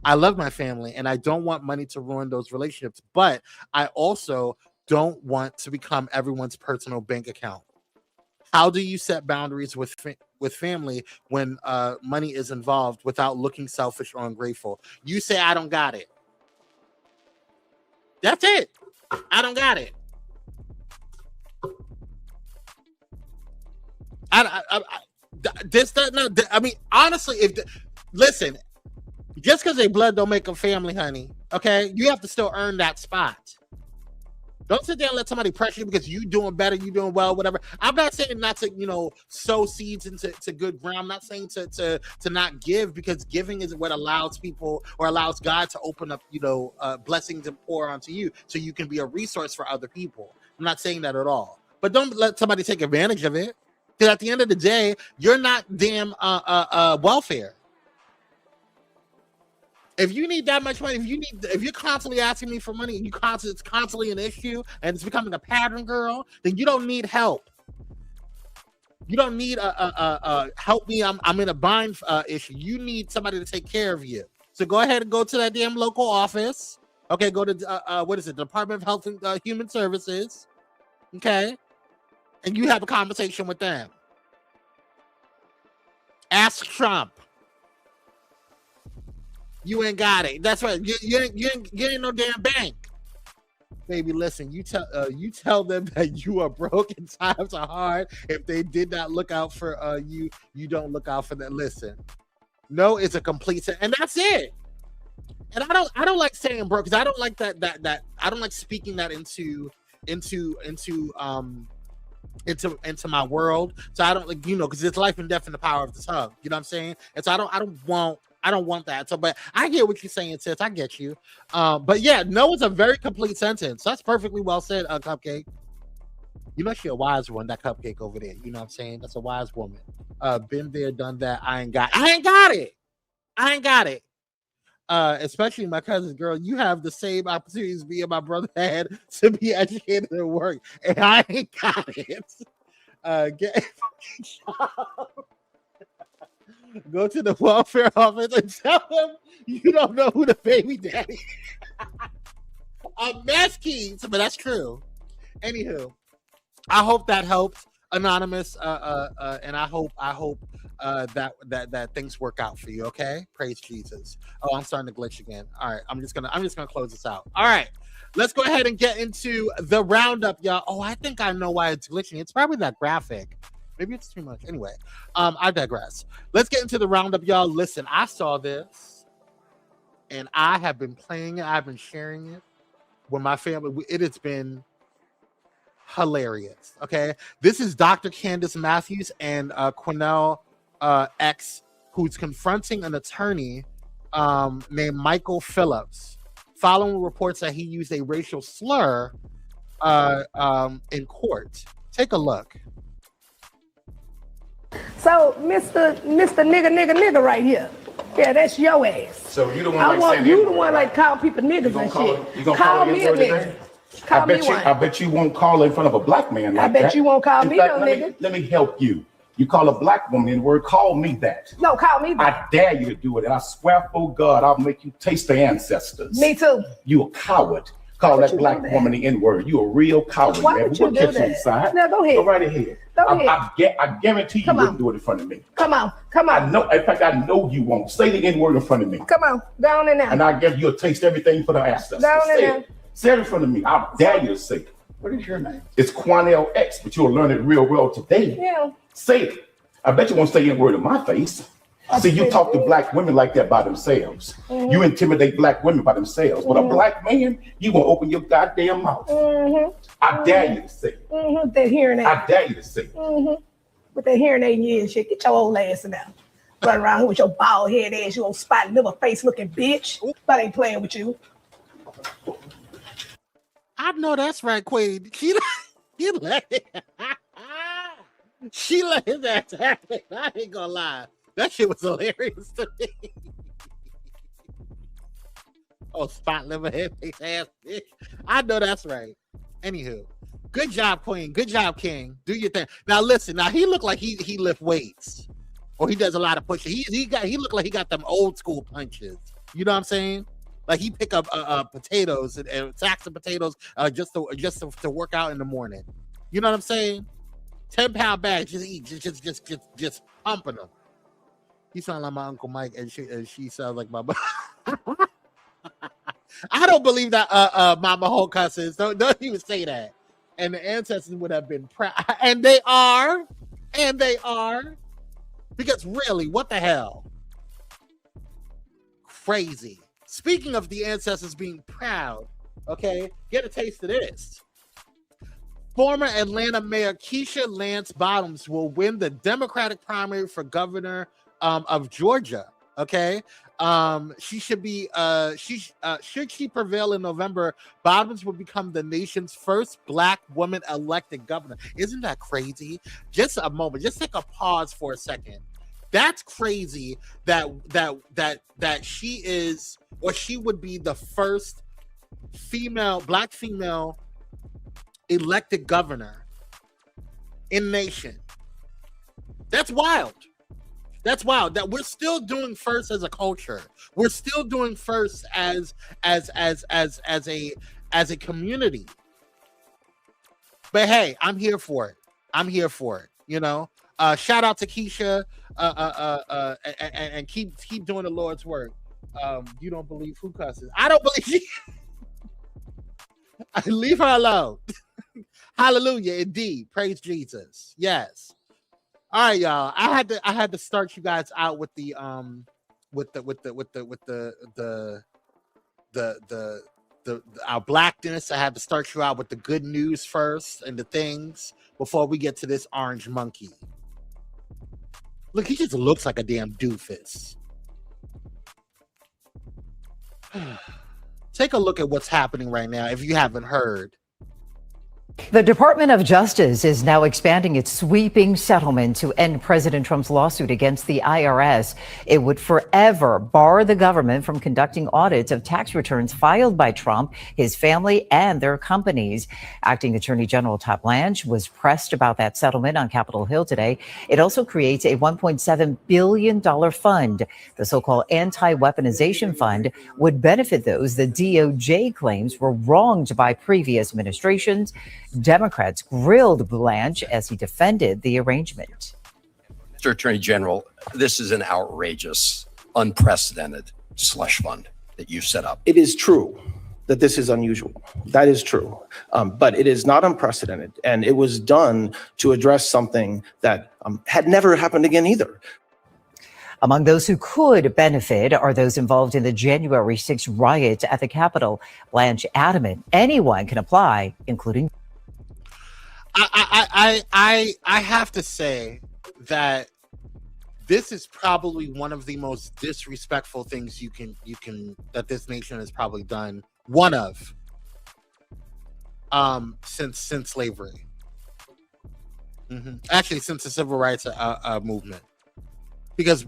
[SPEAKER 3] I love my family and I don't want money to ruin those relationships, but I also don't want to become everyone's personal bank account. How do you set boundaries with family when money is involved without looking selfish or ungrateful? You say, I don't got it. That's it. I don't got it. I mean, honestly, listen, just because they blood don't make them family, honey. Okay, you have to still earn that spot. Don't sit there and let somebody pressure you because you doing better, you doing well, whatever. I'm not saying not to, sow seeds into good ground. I'm not saying to not give, because giving is what allows people or allows God to open up, blessings and pour onto you so you can be a resource for other people. I'm not saying that at all. But don't let somebody take advantage of it. Because at the end of the day, you're not damn welfare. If you need that much money, if you're constantly asking me for money, and it's constantly an issue, and it's becoming a pattern, girl, then you don't need help. You don't need help me. I'm in a bind issue. You need somebody to take care of you. So go ahead and go to that damn local office. Okay, go to what is it? Department of Health and Human Services. Okay, and you have a conversation with them. Ask Trump. You ain't got it. That's right. You ain't no damn bank. Baby, listen, you tell them that you are broke and times are hard. If they did not look out for you, you don't look out for them. Listen, no is a complete sentence, and that's it. And I don't like saying broke because I don't like that I don't like speaking that into my world. So I don't like, because it's life and death in the power of the tongue. You know what I'm saying? And so I don't want that. So, but I hear what you're saying, sis. I get you. But yeah, no is a very complete sentence. That's perfectly well said, Cupcake. You know she a wise one, that Cupcake over there. You know what I'm saying? That's a wise woman. Been there, done that. I ain't got it. Especially my cousin's girl, you have the same opportunities me and my brother had to be educated and work, and I ain't got it. Get a fucking job. Go to the welfare office and tell them you don't know who the baby daddy is. A mess keys, but that's true. Anywho, I hope that helps, Anonymous, and I hope that things work out for you. Okay, praise Jesus. Oh, I'm starting to glitch again. All right, I'm just gonna close this out. All right, let's go ahead and get into the roundup, y'all. Oh, I think I know why it's glitching. It's probably that graphic. Maybe it's too much. Anyway, I digress. Let's get into the roundup, y'all. Listen, I saw this, and I have been playing it. I've been sharing it with my family. It has been hilarious. Okay, this is Dr. Candace Matthews and Quinnell X, who's confronting an attorney named Michael Phillips following reports that he used a racial slur in court. Take a look.
[SPEAKER 19] So, Mr. Nigga right here. Yeah, that's your ass.
[SPEAKER 20] So you the one
[SPEAKER 19] I
[SPEAKER 20] like
[SPEAKER 19] want
[SPEAKER 20] saying
[SPEAKER 19] you the one like call people niggas and shit.
[SPEAKER 20] You gonna
[SPEAKER 19] Call
[SPEAKER 20] him
[SPEAKER 19] me a nigga. Call me one.
[SPEAKER 20] I bet you won't call in front of a black man like
[SPEAKER 19] I bet
[SPEAKER 20] that.
[SPEAKER 19] you won't call
[SPEAKER 20] In
[SPEAKER 19] me
[SPEAKER 20] fact,
[SPEAKER 19] no nigga.
[SPEAKER 20] Let me help you. You call a black woman the word, call me that.
[SPEAKER 19] No, call me that.
[SPEAKER 20] I dare you to do it, and I swear for God, I'll make you taste the ancestors.
[SPEAKER 19] Me too.
[SPEAKER 20] You a coward. Call that black woman the N-word. You a real coward,
[SPEAKER 19] Why
[SPEAKER 20] man.
[SPEAKER 19] would you do that?
[SPEAKER 20] Inside.
[SPEAKER 19] Now go ahead.
[SPEAKER 20] Go right ahead.
[SPEAKER 19] Go ahead.
[SPEAKER 20] I guarantee you wouldn't do it in front of me.
[SPEAKER 19] Come on.
[SPEAKER 20] I know. In fact, I know you won't. Say the N-word in front of me.
[SPEAKER 19] Come on. Down in there.
[SPEAKER 20] And I guess you'll taste everything for the ancestors.
[SPEAKER 19] Down in
[SPEAKER 20] Say
[SPEAKER 19] there.
[SPEAKER 20] it. Say it in front of me. I dare you to say it. What is your name? It's Quinnell X, but you'll learn it real well today.
[SPEAKER 19] Yeah.
[SPEAKER 20] Say it. I bet you won't say N-word in my face. See, you talk to black women like that by themselves.
[SPEAKER 19] Mm-hmm.
[SPEAKER 20] You intimidate black women by themselves. But a black man, you won't open your goddamn mouth.
[SPEAKER 19] Mm-hmm.
[SPEAKER 20] I dare you to say it.
[SPEAKER 19] Mm-hmm. That hearing aid.
[SPEAKER 20] I dare you to say it.
[SPEAKER 19] Mm-hmm. With that hearing aid in your ear and shit, get your old ass in there. Run around here with your bald head ass, you old spot liver face looking bitch. But I ain't playing with you.
[SPEAKER 3] I know that's right, Queen. She let his ass happen. I ain't gonna lie. That shit was hilarious to me. Oh, spot liver head face ass bitch. I know that's right. Anywho, good job, Queen. Good job, King. Do your thing. Now listen. Now he looked like he lift weights, or he does a lot of pushing. He looked like he got them old school punches. You know what I'm saying? Like he pick up potatoes and sacks of potatoes just to work out in the morning. You know what I'm saying? 10-pound bags, just eat, just pumping them. He sounds like my Uncle Mike, and she sounds like my. I don't believe that Mama Ho cusses. Don't even say that. And the ancestors would have been proud, and they are, because really, what the hell? Crazy. Speaking of the ancestors being proud, okay, get a taste of this. Former Atlanta Mayor Keisha Lance Bottoms will win the Democratic primary for governor of Georgia. Okay, should she prevail in November, Bottoms will become the nation's first Black woman elected governor. Isn't that crazy? Just a moment. Just take a pause for a second. That's crazy that she is, or she would be the first Black female elected governor in the nation. That's wild. That's wild. That we're still doing first as a culture. We're still doing first as a community. But hey, I'm here for it. You know. Shout out to Keisha, and keep doing the Lord's work. You don't believe who cusses? I don't believe. Leave her alone. Hallelujah, indeed. Praise Jesus. Yes. All right, y'all. I had to start you guys out with the our blackness. I had to start you out with the good news first and the things before we get to this orange monkey. Look, he just looks like a damn doofus. Take a look at what's happening right now if you haven't heard.
[SPEAKER 21] The Department of Justice is now expanding its sweeping settlement to end President Trump's lawsuit against the IRS. It would forever bar the government from conducting audits of tax returns filed by Trump, his family, and their companies. Acting Attorney General Todd Blanche was pressed about that settlement on Capitol Hill today. It also creates a $1.7 billion fund. The so-called anti-weaponization fund would benefit those the DOJ claims were wronged by previous administrations. Democrats grilled Blanche as he defended the arrangement.
[SPEAKER 22] Mr. Attorney General, this is an outrageous, unprecedented slush fund that you've set up.
[SPEAKER 23] It is true that this is unusual. That is true. But it is not unprecedented. And it was done to address something that had never happened again either.
[SPEAKER 21] Among those who could benefit are those involved in the January 6th riot at the Capitol. Blanche adamant anyone can apply, including.
[SPEAKER 3] I have to say that this is probably one of the most disrespectful things you can that this nation has probably done. One of since slavery. Actually, since the civil rights movement. Because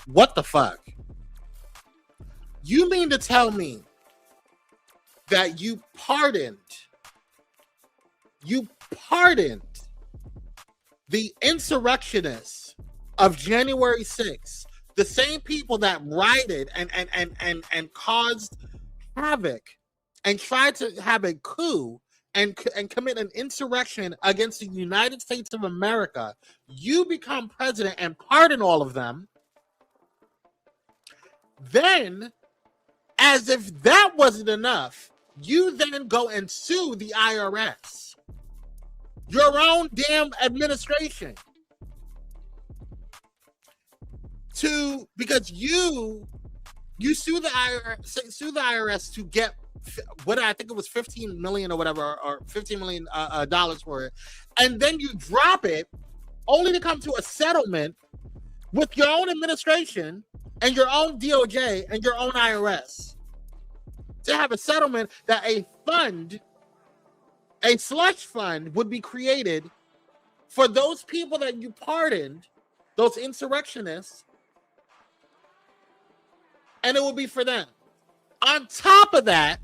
[SPEAKER 3] what the fuck? You mean to tell me that you pardoned the insurrectionists of January 6th, the same people that rioted and caused havoc and tried to have a coup and commit an insurrection against the United States of America. You become president and pardon all of them. Then, as if that wasn't enough, you then go and sue the IRS. Your own damn administration. Because you sue the IRS to get what I think it was 15 million or whatever, or $15 million dollars for it, and then you drop it only to come to a settlement with your own administration and your own DOJ and your own IRS to have a settlement that a slush fund would be created for those people that you pardoned, those insurrectionists, and it will be for them. On top of that,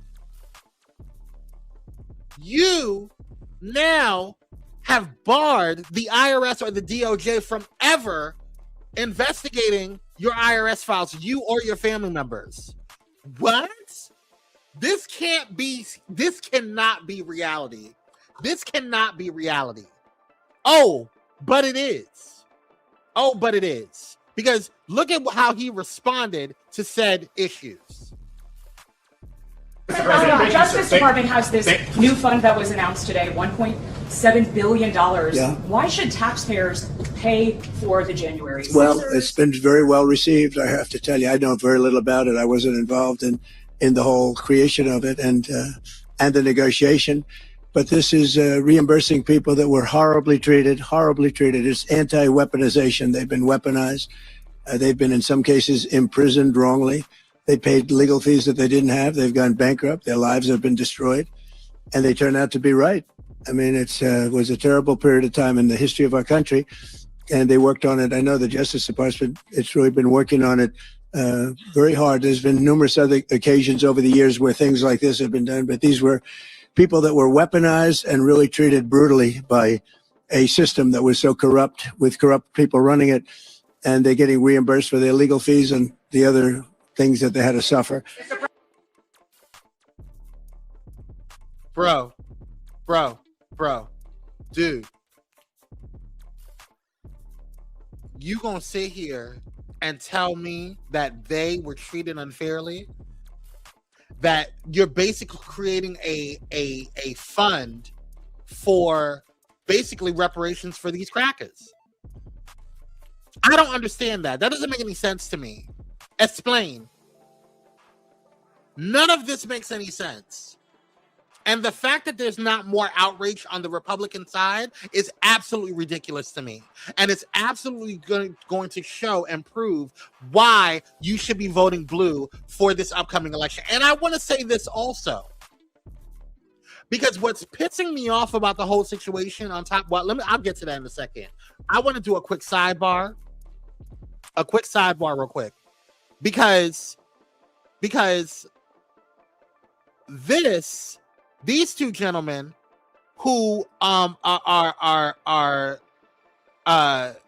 [SPEAKER 3] you now have barred the IRS or the DOJ from ever investigating your IRS files, you or your family members. What? This cannot be reality. This cannot be reality. Oh, but it is. Because look at how he responded to said issues.
[SPEAKER 24] The Justice Department has this new fund that was announced today, $1.7 billion.
[SPEAKER 25] Yeah.
[SPEAKER 24] Why should taxpayers pay for the January 6th?
[SPEAKER 25] Well, it's been very well received. I have to tell you, I know very little about it. I wasn't involved in the whole creation of it and the negotiation. But this is reimbursing people that were horribly treated. It's anti-weaponization. They've been weaponized. They've been, in some cases, imprisoned wrongly. They paid legal fees that they didn't have. They've gone bankrupt. Their lives have been destroyed. And they turned out to be right. I mean, it was a terrible period of time in the history of our country. And they worked on it. I know the Justice Department, it's really been working on it very hard. There's been numerous other occasions over the years where things like this have been done. But these were people that were weaponized and really treated brutally by a system that was so corrupt, with corrupt people running it. And they're getting reimbursed for their legal fees and the other things that they had to suffer.
[SPEAKER 3] Bro, dude, you gonna sit here and tell me that they were treated unfairly? that you're basically creating a fund for basically reparations for these crackers. I don't understand that. That doesn't make any sense to me. Explain. None of this makes any sense. And the fact that there's not more outrage on the Republican side is absolutely ridiculous to me. And it's absolutely going to show and prove why you should be voting blue for this upcoming election. And I want to say this also, because what's pissing me off about the whole situation on top, I'll get to that in a second. I want to do a quick sidebar real quick, because these two gentlemen who are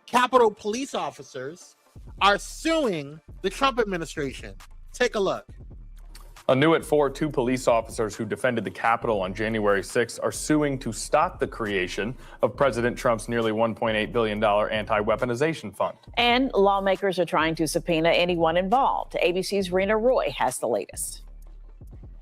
[SPEAKER 3] Capitol police officers are suing the Trump administration. Take a look.
[SPEAKER 1] Anew at 4, 2 police officers who defended the Capitol on January 6th are suing to stop the creation of President Trump's nearly $1.8 billion anti-weaponization fund.
[SPEAKER 2] And lawmakers are trying to subpoena anyone involved. ABC's Rena Roy has the latest.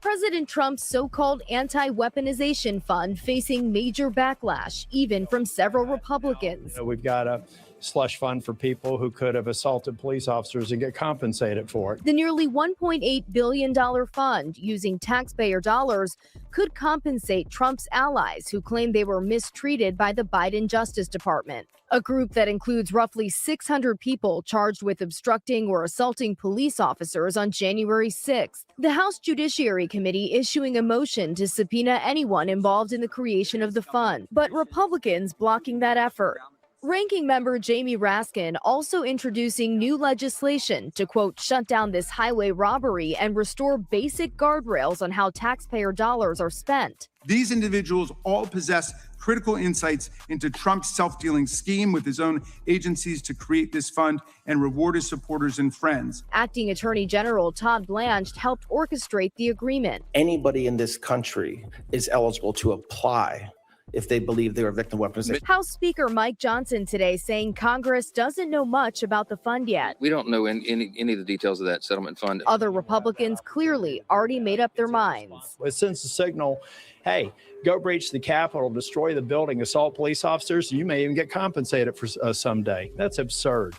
[SPEAKER 4] President Trump's so-called anti-weaponization fund facing major backlash, even from several Republicans.
[SPEAKER 5] We've got a slush fund for people who could have assaulted police officers and get compensated for it.
[SPEAKER 4] The nearly $1.8 billion fund, using taxpayer dollars, could compensate Trump's allies who claim they were mistreated by the Biden Justice Department, a group that includes roughly 600 people charged with obstructing or assaulting police officers on January 6th. The House Judiciary Committee issuing a motion to subpoena anyone involved in the creation of the fund, but Republicans blocking that effort. Ranking member Jamie Raskin also introducing new legislation to, quote, shut down this highway robbery and restore basic guardrails on how taxpayer dollars are spent.
[SPEAKER 6] These individuals all possess critical insights into Trump's self-dealing scheme with his own agencies to create this fund and reward his supporters and friends.
[SPEAKER 4] Acting Attorney General Todd Blanche helped orchestrate the agreement.
[SPEAKER 23] Anybody in this country is eligible to apply if they believe they're a victim of weaponization.
[SPEAKER 4] House Speaker Mike Johnson today saying Congress doesn't know much about the fund yet.
[SPEAKER 26] We don't know any of the details of that settlement fund.
[SPEAKER 4] Other Republicans clearly already made up their minds.
[SPEAKER 5] It sends a signal, hey, go breach the Capitol, destroy the building, assault police officers, you may even get compensated for someday. That's absurd.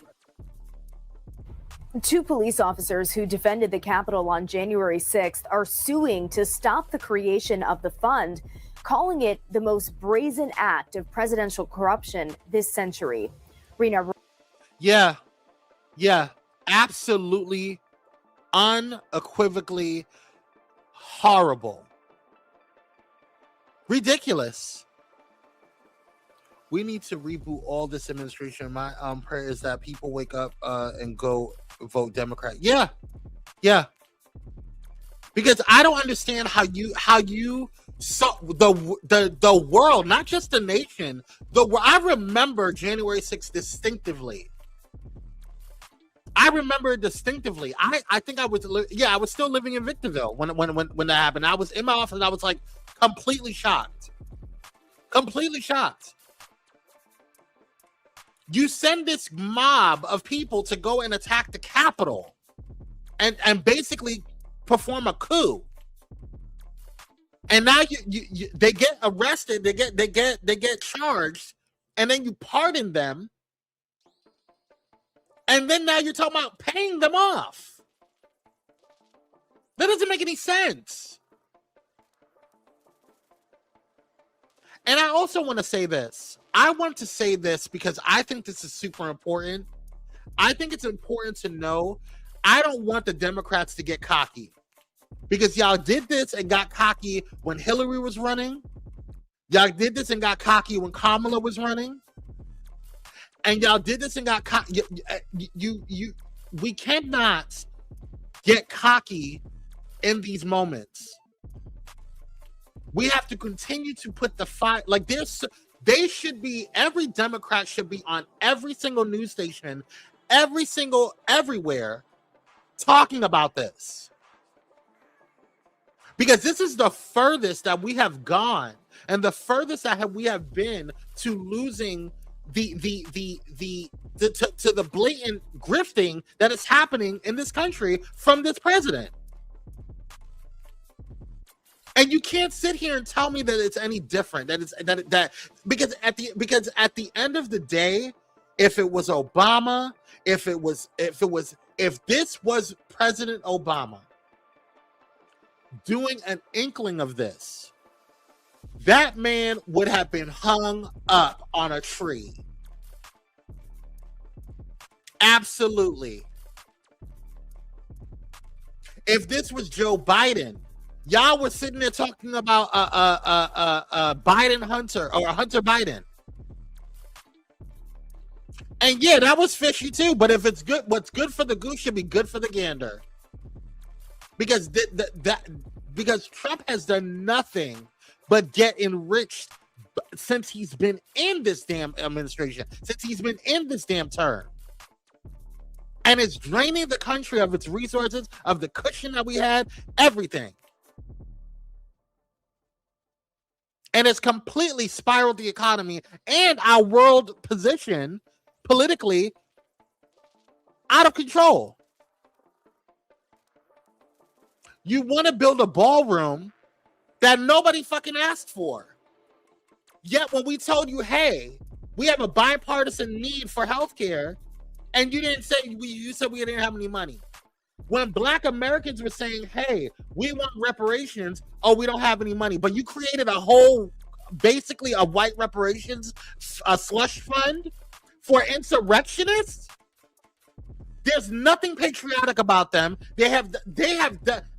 [SPEAKER 4] 2 police officers who defended the Capitol on January 6th are suing to stop the creation of the fund, calling it the most brazen act of presidential corruption this century. Rena.
[SPEAKER 3] Yeah, absolutely, unequivocally horrible, ridiculous. We need to reboot all this administration. My prayer is that people wake up and go vote Democrat. Yeah, because I don't understand how you saw the world, not just the nation. I remember January 6th distinctively. I remember it distinctively. I think I was still living in Victorville when that happened. I was in my office and I was like completely shocked. You send this mob of people to go and attack the Capitol and basically perform a coup. And now they get arrested, they get charged, and then you pardon them. And then now you're talking about paying them off. That doesn't make any sense. And I also want to say this. I want to say this because I think this is super important. I think it's important to know I don't want the Democrats to get cocky. Because y'all did this and got cocky when Hillary was running. Y'all did this and got cocky when Kamala was running. And y'all did this and got cocky. We cannot get cocky in these moments. We have to continue to put the fight. Like every Democrat should be on every single news station, everywhere, talking about this. Because this is the furthest that we have gone, and the furthest that we have been to losing to the blatant grifting that is happening in this country from this president. And you can't sit here and tell me that it's any different. Because at the end of the day, if it was Obama, if this was President Obama doing an inkling of this, that man would have been hung up on a tree. Absolutely. If this was Joe Biden, y'all were sitting there talking about Biden Hunter or Hunter Biden. And yeah, that was fishy too. But if it's good, what's good for the goose should be good for the gander. Because because Trump has done nothing but get enriched since he's been in this damn administration, since he's been in this damn term. And it's draining the country of its resources, of the cushion that we had, everything. And it's completely spiraled the economy and our world position politically out of control. You want to build a ballroom that nobody fucking asked for. Yet when we told you, hey, we have a bipartisan need for healthcare, and you didn't say, you said we didn't have any money. When Black Americans were saying, hey, we want reparations, oh, we don't have any money. But you created a whole, basically a white reparations, a slush fund for insurrectionists. There's nothing patriotic about them.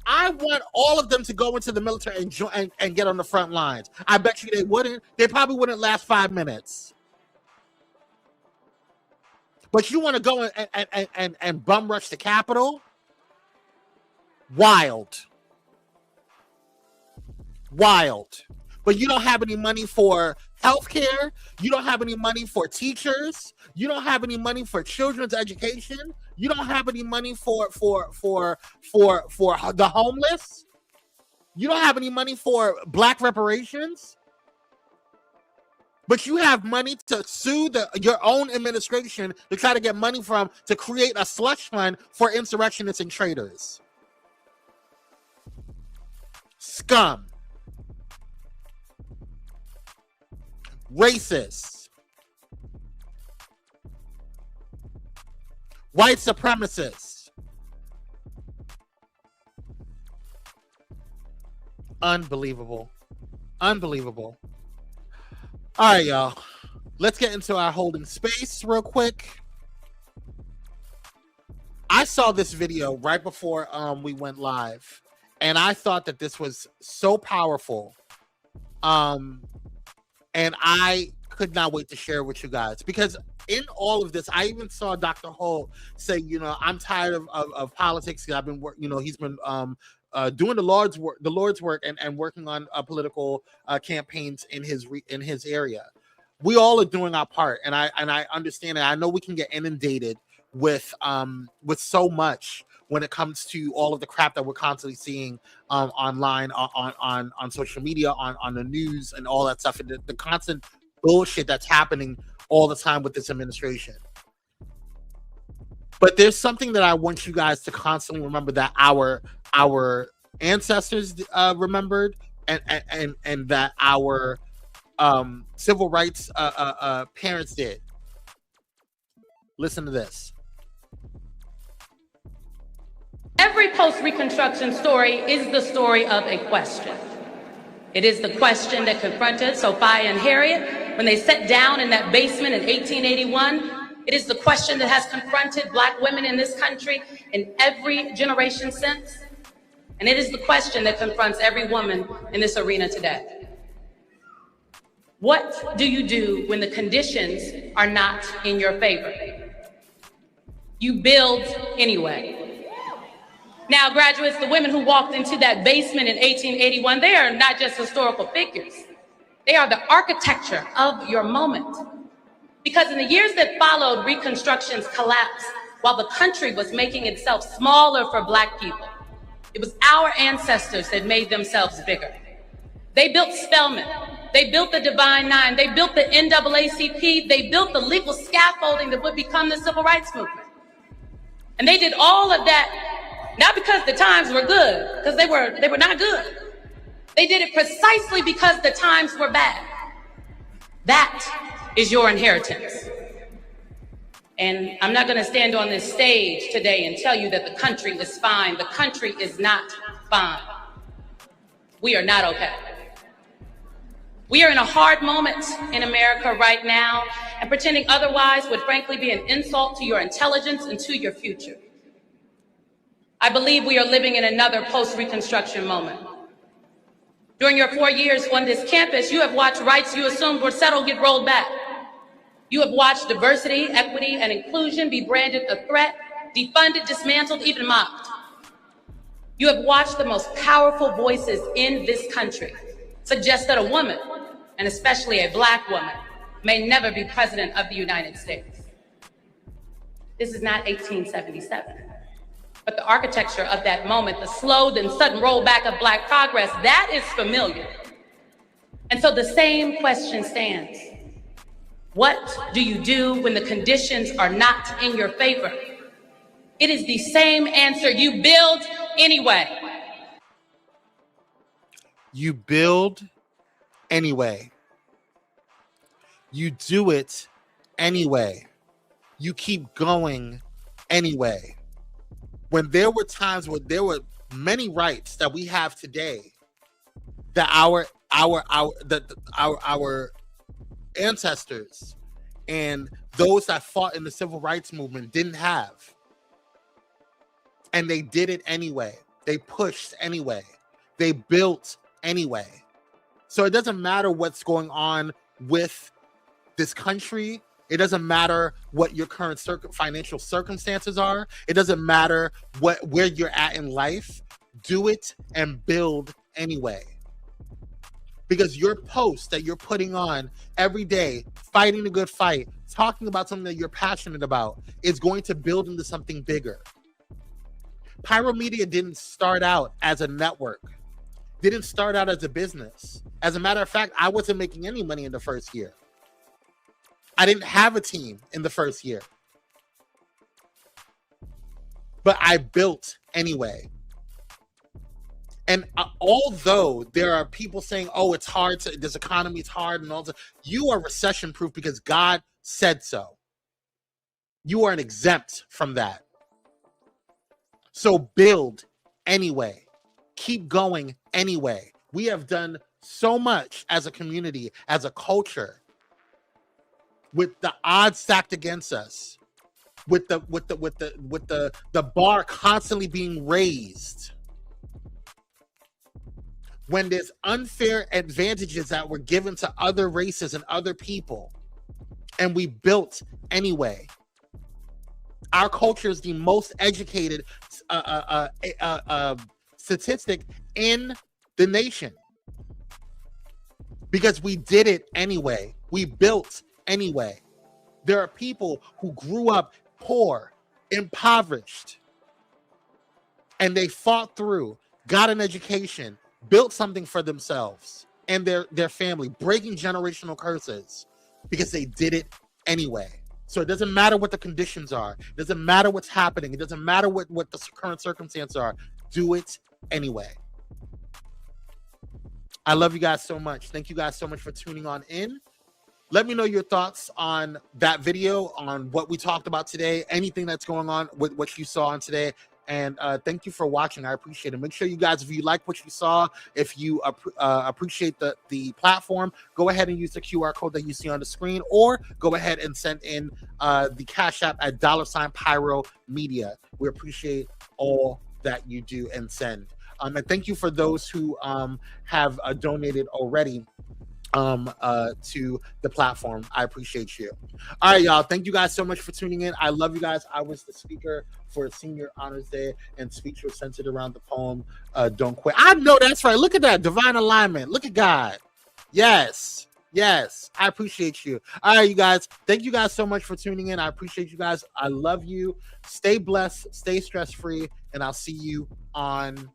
[SPEAKER 3] I want all of them to go into the military and join and get on the front lines. I bet you they wouldn't. They probably wouldn't last 5 minutes. But you want to go and bum rush the Capitol? Wild. But you don't have any money for healthcare. You don't have any money for teachers. You don't have any money for children's education. You don't have any money for the homeless. You don't have any money for Black reparations. But you have money to sue your own administration to try to get money from to create a slush fund for insurrectionists and traitors. Scum. Racists. White supremacists. Unbelievable. Unbelievable. All right, y'all. Let's get into our holding space real quick. I saw this video right before we went live, and I thought that this was so powerful. And I could not wait to share it with you guys, because in all of this, I even saw Dr. Holt say, I'm tired of politics. I've been he's been doing the Lord's work and working on political campaigns in his area. We all are doing our part, and I understand it. I know we can get inundated with so much when it comes to all of the crap that we're constantly seeing online, on social media, on the news, and all that stuff, and the constant bullshit that's happening all the time with this administration. But there's something that I want you guys to constantly remember, that our ancestors remembered, and that our civil rights parents did. Listen to this.
[SPEAKER 8] Every post-Reconstruction story is the story of a question. It is the question that confronted Sophia and Harriet when they sat down in that basement in 1881. It is the question that has confronted Black women in this country in every generation since. And it is the question that confronts every woman in this arena today. What do you do when the conditions are not in your favor? You build anyway. Now, graduates, the women who walked into that basement in 1881, they are not just historical figures. They are the architecture of your moment. Because in the years that followed Reconstruction's collapse, while the country was making itself smaller for Black people, it was our ancestors that made themselves bigger. They built Spelman. They built the Divine Nine. They built the NAACP. They built the legal scaffolding that would become the Civil Rights Movement. And they did all of that not because the times were good, because they were not good. They did it precisely because the times were bad. That is your inheritance. And I'm not going to stand on this stage today and tell you that the country is fine. The country is not fine. We are not okay. We are in a hard moment in America right now, and pretending otherwise would frankly be an insult to your intelligence and to your future. I believe we are living in another post-Reconstruction moment. During your 4 years on this campus, you have watched rights you assumed were settled get rolled back. You have watched diversity, equity, and inclusion be branded a threat, defunded, dismantled, even mocked. You have watched the most powerful voices in this country suggest that a woman, and especially a Black woman, may never be president of the United States. This is not 1877. But the architecture of that moment, the slow then sudden rollback of Black progress, that is familiar. And so the same question stands. What do you do when the conditions are not in your favor? It is the same answer. You build anyway.
[SPEAKER 3] You build anyway. You do it anyway. You keep going anyway. When there were times where there were many rights that we have today that our ancestors and those that fought in the civil rights movement didn't have. And they did it anyway. They pushed anyway. They built anyway. So it doesn't matter what's going on with this country. It doesn't matter what your current financial circumstances are. It doesn't matter where you're at in life. Do it and build anyway. Because your post that you're putting on every day, fighting a good fight, talking about something that you're passionate about, is going to build into something bigger. Pyro Media didn't start out as a network. Didn't start out as a business. As a matter of fact, I wasn't making any money in the first year. I didn't have a team in the first year. But I built anyway. And although there are people saying, oh, it's hard, this economy is hard and all that, you are recession proof because God said so. You are exempt from that. So build anyway. Keep going anyway. We have done so much as a community, as a culture, with the odds stacked against us, with the bar constantly being raised. When there's unfair advantages that were given to other races and other people, and we built anyway. Our culture is the most educated statistic in the nation because we did it anyway. We built anyway. There are people who grew up poor, impoverished, and they fought through, got an education, built something for themselves and their family, breaking generational curses because they did it anyway. So it doesn't matter what the conditions are. It doesn't matter what's happening. It doesn't matter what the current circumstances are. Do it anyway. I love you guys so much. Thank you guys so much for tuning on in. Let me know your thoughts on that video, on what we talked about today, anything that's going on with what you saw on today. And thank you for watching. I appreciate it. Make sure you guys, if you like what you saw, if you appreciate the platform, go ahead and use the QR code that you see on the screen, or go ahead and send in the Cash App at $Pyro Media. We appreciate all that you do and send. And thank you for those who have donated already to the platform. I appreciate you. All right, y'all. Thank you guys so much for tuning in. I love you guys. I was the speaker for Senior Honors Day, and speech was centered around the poem Don't Quit. I know that's right. Look at that. Divine alignment. Look at God. Yes. Yes. I appreciate you. All right, you guys. Thank you guys so much for tuning in. I appreciate you guys. I love you. Stay blessed. Stay stress-free. And I'll see you on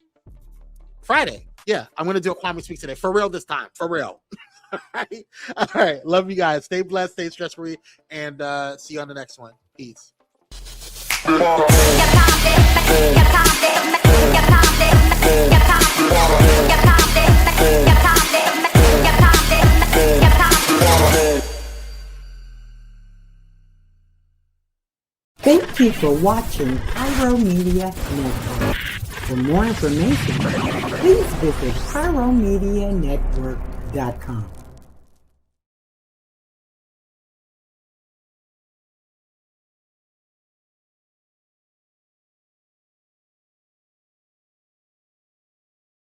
[SPEAKER 3] Friday. Yeah, I'm going to do a Kwame Speak today. For real this time. For real. All right. Love you guys. Stay blessed, stay stress-free, and see you on the next one. Peace.
[SPEAKER 9] Thank you for watching Pyro Media Network. For more information, please visit pyromedianetwork.com.